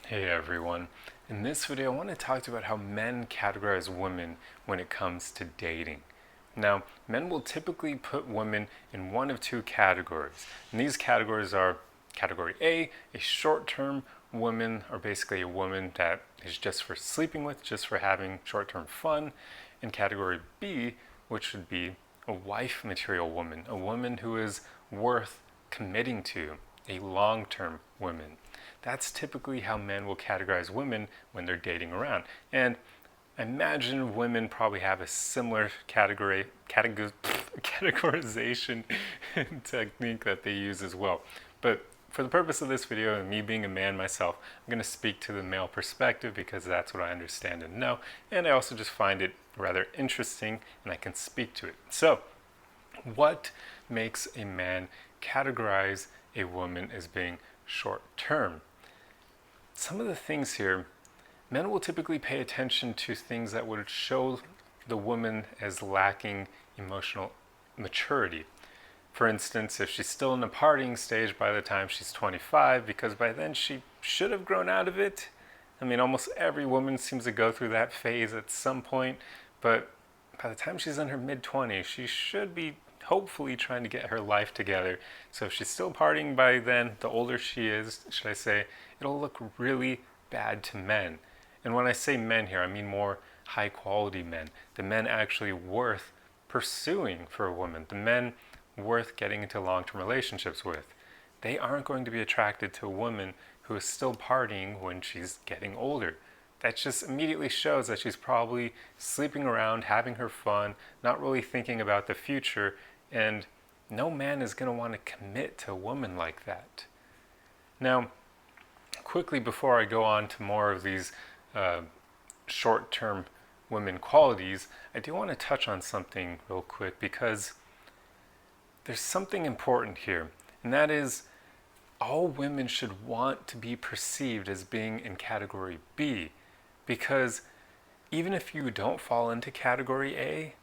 Hey everyone. In this video, I want to talk to you about how men categorize women when it comes to dating. Now, men will typically put women in one of two categories. And these categories are category a short-term woman, or basically a woman that is just for sleeping with, just for having short-term fun. And category B, which would be a wife material woman, a woman who is worth committing to, a long-term woman. That's typically how men will categorize women when they're dating around. And I imagine women probably have a similar categorization technique that they use as well. But for the purpose of this video and me being a man myself, I'm going to speak to the male perspective because that's what I understand and know. And I also just find it rather interesting and I can speak to it. So, what makes a man categorize a woman as being short term? Some of the things here, men will typically pay attention to things that would show the woman as lacking emotional maturity. For instance, if she's still in the partying stage by the time she's 25, because by then she should have grown out of it. I mean, almost every woman seems to go through that phase at some point, but by the time she's in her mid-20s, she should be hopefully trying to get her life together. So if she's still partying by then, the older she is, should I say, it'll look really bad to men. And when I say men here, I mean more high quality men. The men actually worth pursuing for a woman. The men worth getting into long-term relationships with. They aren't going to be attracted to a woman who is still partying when she's getting older. That just immediately shows that she's probably sleeping around, having her fun, not really thinking about the future, and no man is going to want to commit to a woman like that. Now, quickly before I go on to more of these short-term women qualities, I do want to touch on something real quick because there's something important here, and that is all women should want to be perceived as being in category B, because even if you don't fall into category A,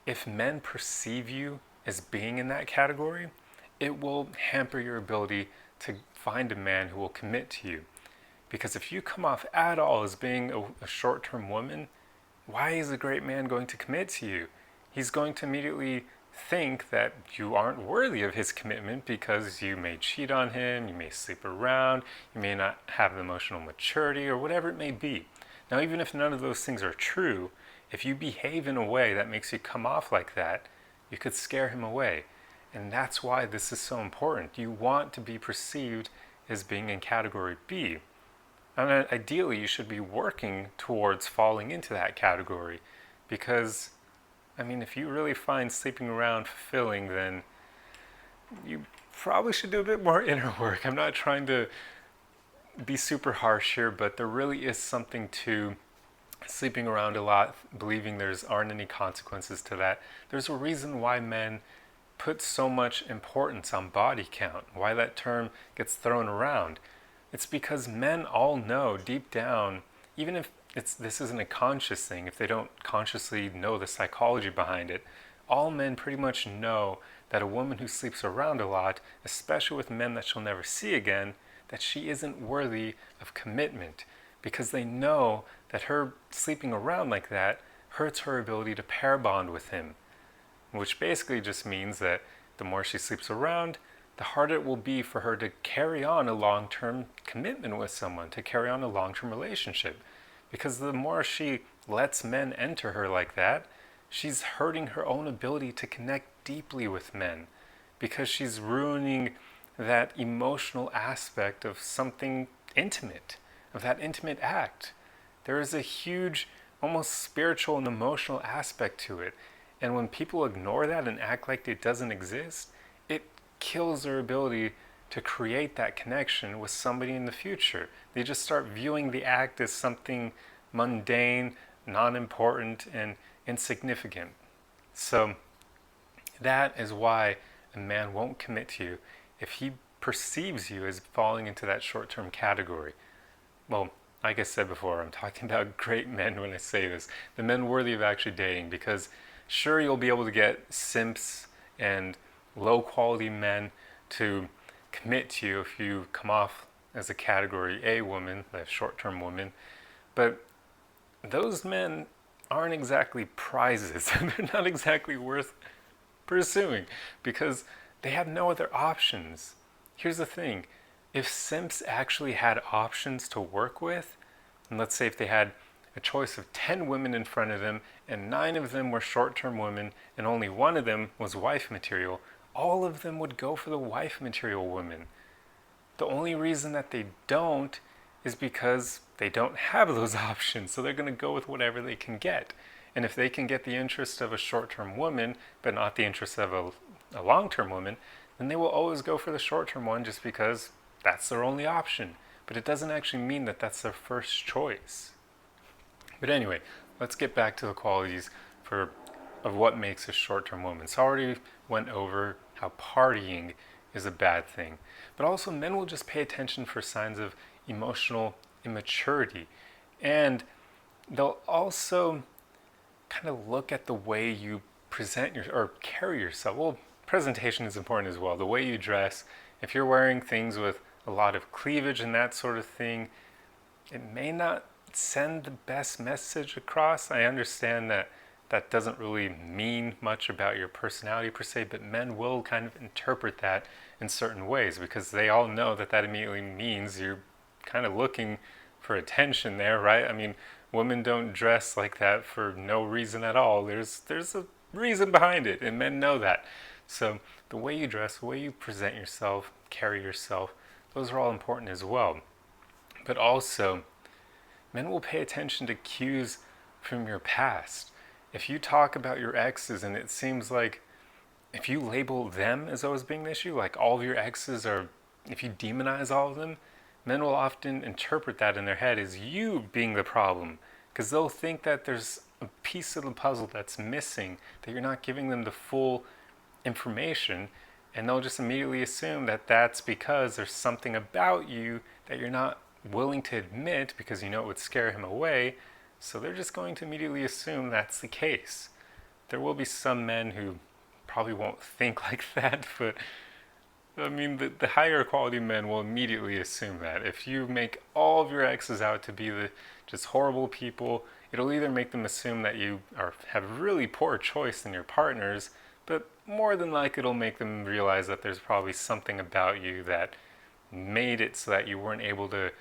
if men perceive you as being in that category, it will hamper your ability to find a man who will commit to you. Because if you come off at all as being a short-term woman, why is a great man going to commit to you? He's going to immediately think that you aren't worthy of his commitment because you may cheat on him, you may sleep around, you may not have the emotional maturity, or whatever it may be. Now, even if none of those things are true, if you behave in a way that makes you come off like that, you could scare him away. And that's why this is so important. You want to be perceived as being in category B. And ideally, you should be working towards falling into that category because, I mean, if you really find sleeping around fulfilling, then you probably should do a bit more inner work. I'm not trying to be super harsh here, but there really is something to sleeping around a lot, believing aren't any consequences to that. There's a reason why men put so much importance on body count, why that term gets thrown around. It's because men all know deep down, even if this isn't a conscious thing, if they don't consciously know the psychology behind it, all men pretty much know that a woman who sleeps around a lot, especially with men that she'll never see again, that she isn't worthy of commitment, because they know that her sleeping around like that hurts her ability to pair bond with him, which basically just means that the more she sleeps around, the harder it will be for her to carry on a long-term commitment with someone, to carry on a long-term relationship. Because the more she lets men enter her like that, she's hurting her own ability to connect deeply with men, because she's ruining that emotional aspect of something intimate, of that intimate act. There is a huge, almost spiritual and emotional aspect to it. And when people ignore that and act like it doesn't exist, it kills their ability to create that connection with somebody in the future. They just start viewing the act as something mundane, non-important, and insignificant. So that is why a man won't commit to you if he perceives you as falling into that short-term category. Well, like I said before, I'm talking about great men when I say this, the men worthy of actually dating, because sure, you'll be able to get simps and low quality men to commit to you if you come off as a category A woman, the short-term woman, but those men aren't exactly prizes. They're not exactly worth pursuing because they have no other options. Here's the thing, if simps actually had options to work with, and let's say if they had a choice of 10 women in front of them and 9 of them were short-term women and only one of them was wife material, all of them would go for the wife material women. The only reason that they don't is because they don't have those options, so they're going to go with whatever they can get. And if they can get the interest of a short-term woman, but not the interest of a long-term woman, then they will always go for the short-term one just because that's their only option. But it doesn't actually mean that that's their first choice. But anyway, let's get back to the qualities of what makes a short-term woman. So I already went over how partying is a bad thing. But also men will just pay attention for signs of emotional immaturity. And they'll also kind of look at the way you present or carry yourself. Well, presentation is important as well. The way you dress, if you're wearing things with a lot of cleavage and that sort of thing, it may not send the best message across. I understand that that doesn't really mean much about your personality per se, but men will kind of interpret that in certain ways because they all know that that immediately means you're kind of looking for attention there, right? I mean, women don't dress like that for no reason at all. There's a reason behind it, and men know that. So the way you dress, the way you present yourself, carry yourself, those are all important as well. But also, men will pay attention to cues from your past. If you talk about your exes and it seems like if you label them as always being the issue, like all of your exes are, if you demonize all of them, men will often interpret that in their head as you being the problem because they'll think that there's a piece of the puzzle that's missing, that you're not giving them the full information, and they'll just immediately assume that that's because there's something about you that you're not willing to admit because you know it would scare him away, so they're just going to immediately assume that's the case. There will be some men who probably won't think like that, but I mean, the higher quality men will immediately assume that. If you make all of your exes out to be the just horrible people, it'll either make them assume that you have really poor choice in your partners, but more than likely it'll make them realize that there's probably something about you that made it so that you weren't able to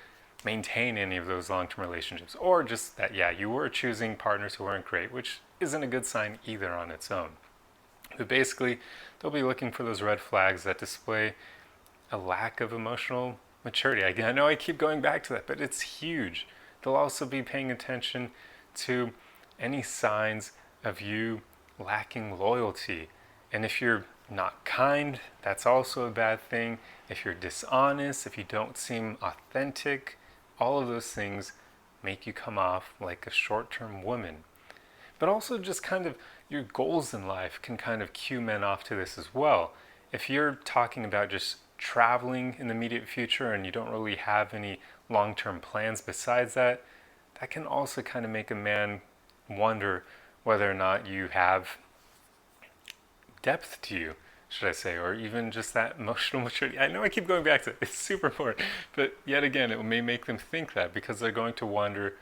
maintain any of those long-term relationships, or just that, yeah, you were choosing partners who weren't great, which isn't a good sign either on its own. But basically, they'll be looking for those red flags that display a lack of emotional maturity. I know I keep going back to that, but it's huge. They'll also be paying attention to any signs of you lacking loyalty. And if you're not kind, that's also a bad thing. If you're dishonest, if you don't seem authentic, all of those things make you come off like a short-term woman. But also just kind of your goals in life can kind of cue men off to this as well. If you're talking about just traveling in the immediate future and you don't really have any long-term plans besides that, that can also kind of make a man wonder whether or not you have depth to you, should I say, or even just that emotional maturity. I know I keep going back to it. It's super important. But yet again, it may make them think that because they're going to wonder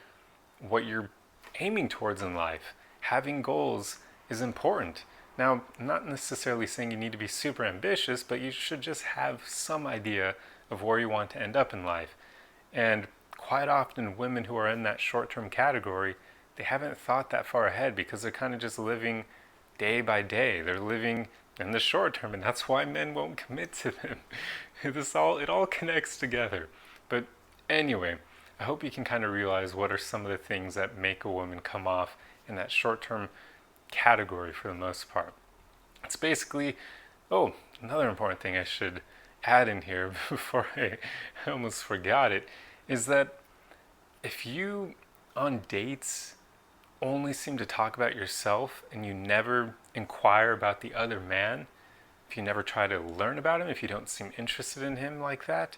what you're aiming towards in life. Having goals is important. Now, I'm not necessarily saying you need to be super ambitious, but you should just have some idea of where you want to end up in life. And quite often, women who are in that short-term category, they haven't thought that far ahead because they're kind of just living day by day. They're living in the short term, and that's why men won't commit to them. It all connects together. But anyway, I hope you can kind of realize what are some of the things that make a woman come off in that short-term category for the most part. It's basically, another important thing I should add in here before I almost forgot it, is that if you on dates only seem to talk about yourself and you never inquire about the other man, if you never try to learn about him, if you don't seem interested in him like that,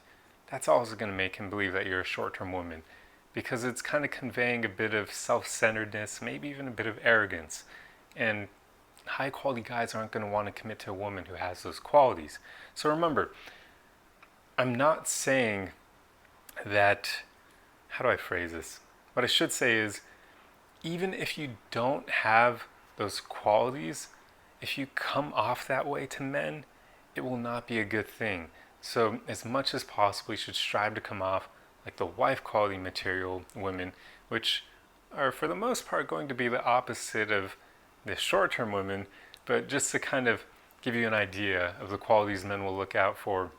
that's also going to make him believe that you're a short-term woman, because it's kind of conveying a bit of self-centeredness, maybe even a bit of arrogance. And high-quality guys aren't going to want to commit to a woman who has those qualities. So remember, I'm not saying that, how do I phrase this? What I should say is, even if you don't have those qualities, if you come off that way to men, it will not be a good thing. So, as much as possible, you should strive to come off like the wife quality material women, which are for the most part going to be the opposite of the short term women. But just to kind of give you an idea of the qualities men will look out for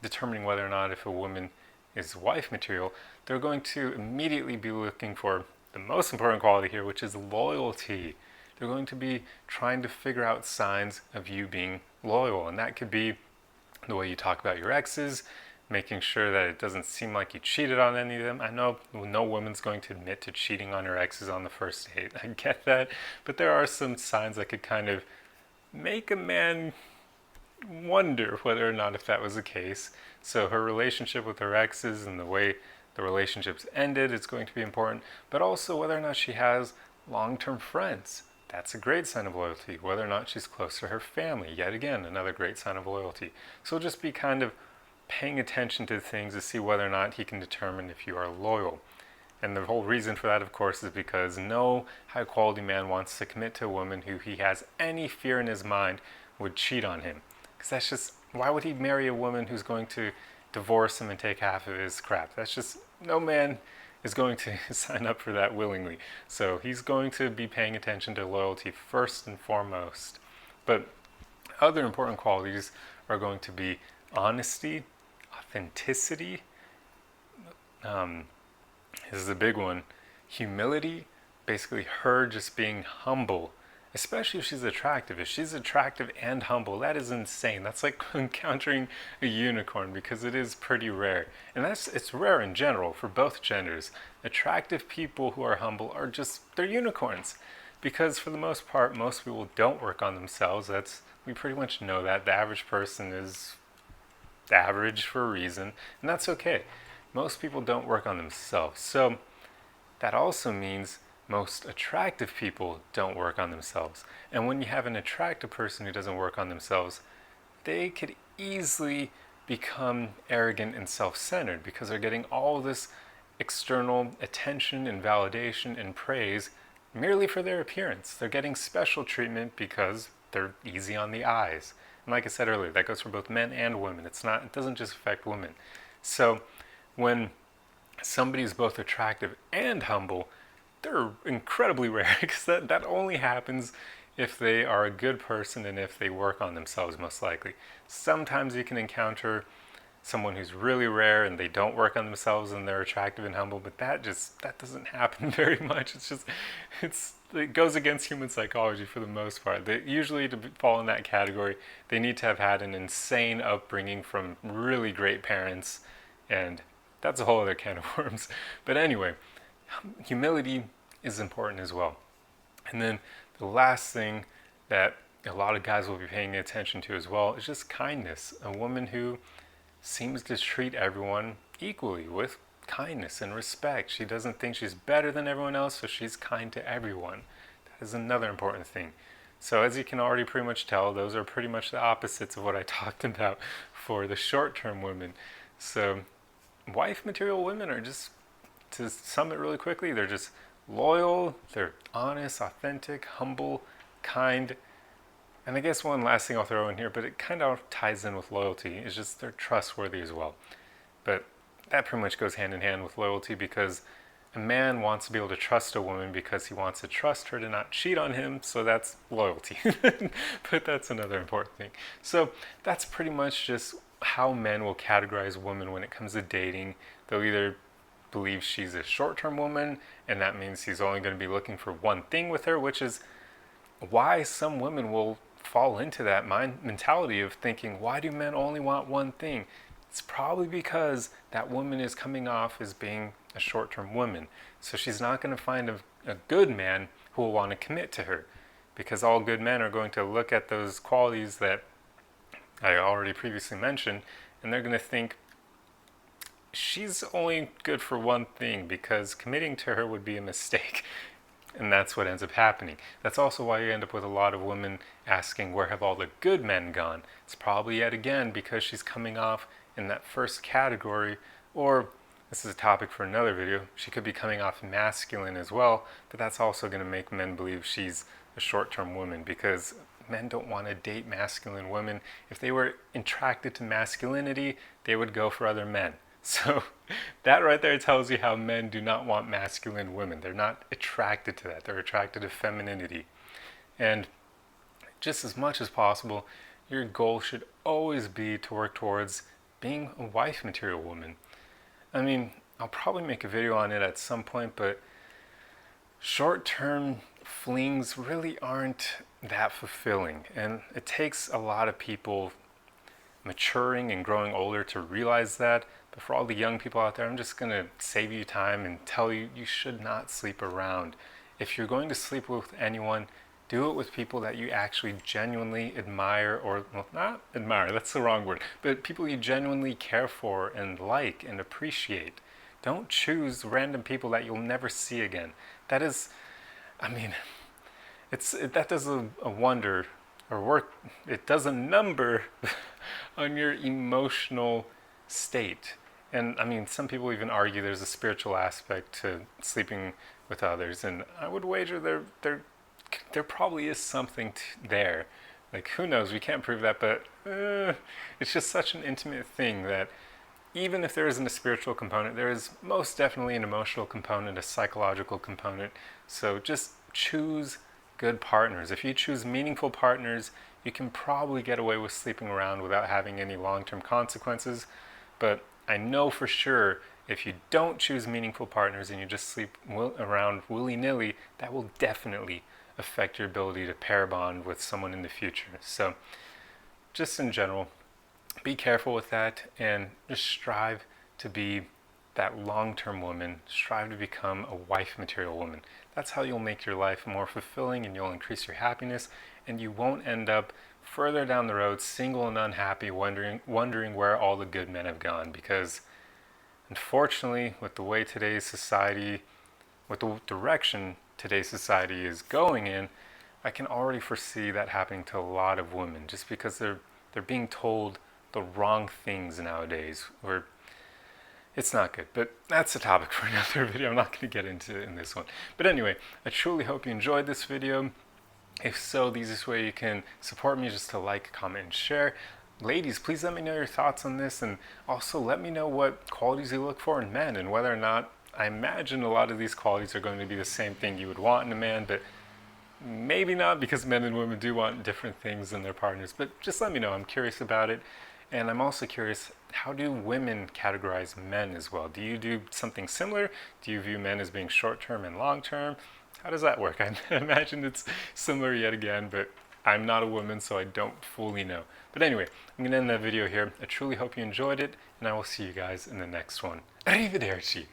determining whether or not if a woman is wife material, they're going to immediately be looking for the most important quality here, which is loyalty. They're going to be trying to figure out signs of you being loyal, and that could be the way you talk about your exes, making sure that it doesn't seem like you cheated on any of them. I know no woman's going to admit to cheating on her exes on the first date. I get that, but there are some signs that could kind of make a man wonder whether or not if that was the case. So her relationship with her exes and the way the relationships ended is going to be important, but also whether or not she has long-term friends. That's a great sign of loyalty. Whether or not she's close to her family, yet again, another great sign of loyalty. So just be kind of paying attention to things to see whether or not he can determine if you are loyal. And the whole reason for that, of course, is because no high quality man wants to commit to a woman who he has any fear in his mind would cheat on him. Because that's just, why would he marry a woman who's going to divorce him and take half of his crap? That's just, no man is going to sign up for that willingly. So he's going to be paying attention to loyalty first and foremost. But other important qualities are going to be honesty, authenticity, this is a big one, humility, basically her just being humble, especially if she's attractive. If she's attractive and humble, that is insane. That's like encountering a unicorn, because it is pretty rare. And it's rare in general for both genders. Attractive people who are humble are just, they're unicorns. Because for the most part, most people don't work on themselves. We pretty much know that. The average person is average for a reason, and that's okay. Most people don't work on themselves. So that also means most attractive people don't work on themselves. And when you have an attractive person who doesn't work on themselves, they could easily become arrogant and self-centered, because they're getting all this external attention and validation and praise merely for their appearance. They're getting special treatment because they're easy on the eyes. And like I said earlier, that goes for both men and women. It doesn't just affect women. So when somebody is both attractive and humble, they're incredibly rare, because that only happens if they are a good person and if they work on themselves, most likely. Sometimes you can encounter someone who's really rare and they don't work on themselves and they're attractive and humble, but that doesn't happen very much. It goes against human psychology for the most part. Usually, to fall in that category, they need to have had an insane upbringing from really great parents, and that's a whole other can of worms. But anyway, humility is important as well. And then the last thing that a lot of guys will be paying attention to as well is just kindness. A woman who seems to treat everyone equally with kindness and respect. She doesn't think she's better than everyone else, so she's kind to everyone. That is another important thing. So as you can already pretty much tell, those are pretty much the opposites of what I talked about for the short-term women. So wife material women are just, to sum it really quickly, they're just loyal, they're honest, authentic, humble, kind. And I guess one last thing I'll throw in here, but it kind of ties in with loyalty, is just they're trustworthy as well. But that pretty much goes hand in hand with loyalty, because a man wants to be able to trust a woman because he wants to trust her to not cheat on him, so that's loyalty. But that's another important thing. So that's pretty much just how men will categorize women when it comes to dating. They'll either believe she's a short-term woman, and that means he's only going to be looking for one thing with her, which is why some women will fall into that mentality of thinking, why do men only want one thing? It's probably because that woman is coming off as being a short-term woman. So she's not going to find a good man who will want to commit to her, because all good men are going to look at those qualities that I already previously mentioned, and they're going to think she's only good for one thing, because committing to her would be a mistake. And that's what ends up happening. That's also why you end up with a lot of women asking, where have all the good men gone? It's probably yet again because she's coming off in that first category, or this is a topic for another video. She could be coming off masculine as well, but that's also going to make men believe she's a short-term woman, because men don't want to date masculine women. If they were attracted to masculinity, they would go for other men. So that right there tells you how men do not want masculine women. They're not attracted to that. They're attracted to femininity. And just as much as possible, your goal should always be to work towards being a wife material woman. I mean, I'll probably make a video on it at some point, but short-term flings really aren't that fulfilling. And it takes a lot of people maturing and growing older to realize that. But for all the young people out there, I'm just going to save you time and tell you, you should not sleep around. If you're going to sleep with anyone, do it with people that you actually genuinely admire, or, well, not admire, that's the wrong word, but people you genuinely care for and like and appreciate. Don't choose random people that you'll never see again. That is, I mean, that does a wonder, or work, it does a number on your emotional state. And I mean, some people even argue there's a spiritual aspect to sleeping with others, and I would wager there probably is something there. Like, who knows? We can't prove that, but it's just such an intimate thing that even if there isn't a spiritual component, there is most definitely an emotional component, a psychological component. So just choose good partners. If you choose meaningful partners, you can probably get away with sleeping around without having any long-term consequences. But I know for sure if you don't choose meaningful partners and you just sleep around willy-nilly, that will definitely affect your ability to pair bond with someone in the future. So just in general, be careful with that and just strive to be that long-term woman. Strive to become a wife material woman. That's how you'll make your life more fulfilling, and you'll increase your happiness, and you won't end up further down the road single and unhappy, wondering where all the good men have gone. Because unfortunately, with the way today's society, with the direction today's society is going in, I can already foresee that happening to a lot of women, just because they're being told the wrong things nowadays, or it's not good. But that's a topic for another video. I'm not going to get into it in this one. But anyway, I truly hope you enjoyed this video. If so, the easiest way you can support me is just to like, comment, and share. Ladies, please let me know your thoughts on this, and also let me know what qualities you look for in men, and whether or not, I imagine a lot of these qualities are going to be the same thing you would want in a man, but maybe not, because men and women do want different things in their partners. But just let me know. I'm curious about it. And I'm also curious, how do women categorize men as well? Do you do something similar? Do you view men as being short-term and long-term? How does that work? I imagine it's similar yet again, but I'm not a woman, so I don't fully know. But anyway, I'm going to end that video here. I truly hope you enjoyed it, and I will see you guys in the next one. Arrivederci!